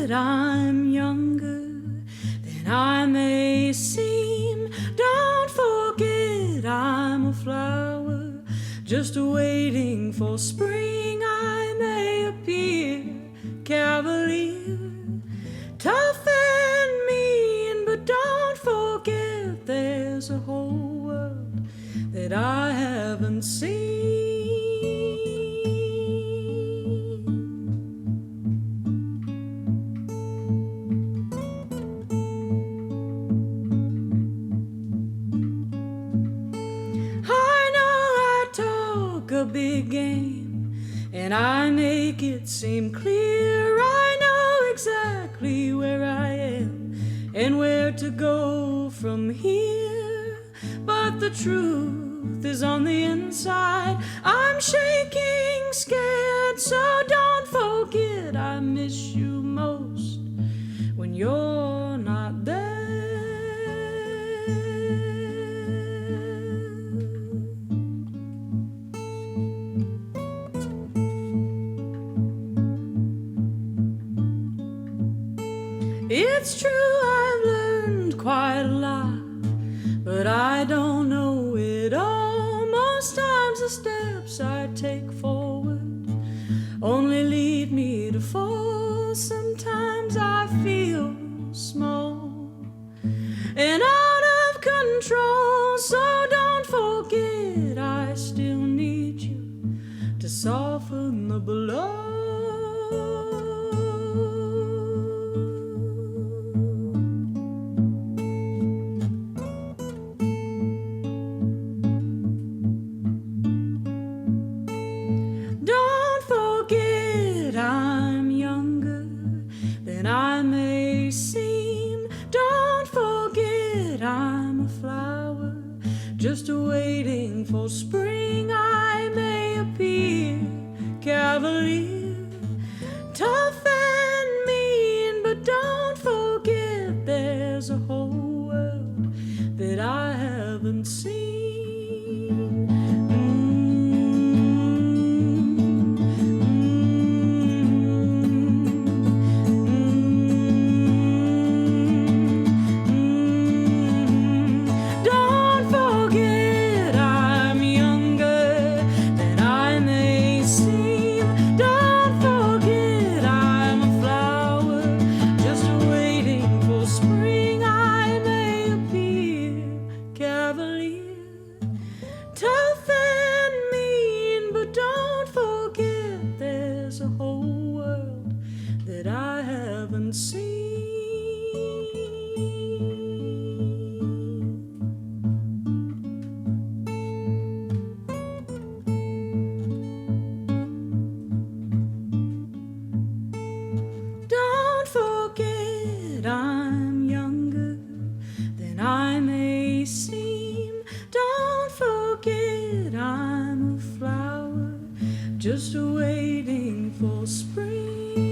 forget I'm younger than I may seem. Don't forget I'm a flower just waiting for spring. I may appear cavalier, tough and mean, but don't forget there's a whole world that I haven't seen. I know I talk a big game and I make it seem clear. I know exactly where I am and where to go from here, but the truth is on the inside. I'm shaking, scared, so don't forget I miss you most when you're not there. It's true I've learned quite a lot, but I don't know it all. Most times the steps I take forward only lead me to fall. Sometimes I feel small and out of control, so don't forget I still need you to soften the blow. Don't forget I'm younger than I may seem. Don't forget I'm a flower just waiting for spring. I may appear cavalier, tough and mean, but don't forget there's a whole world that I haven't seen. Tough and mean, but don't forget there's a whole world that I haven't seen. Don't forget I'm younger than I may seem. Don't forget I'm a flower just waiting for spring.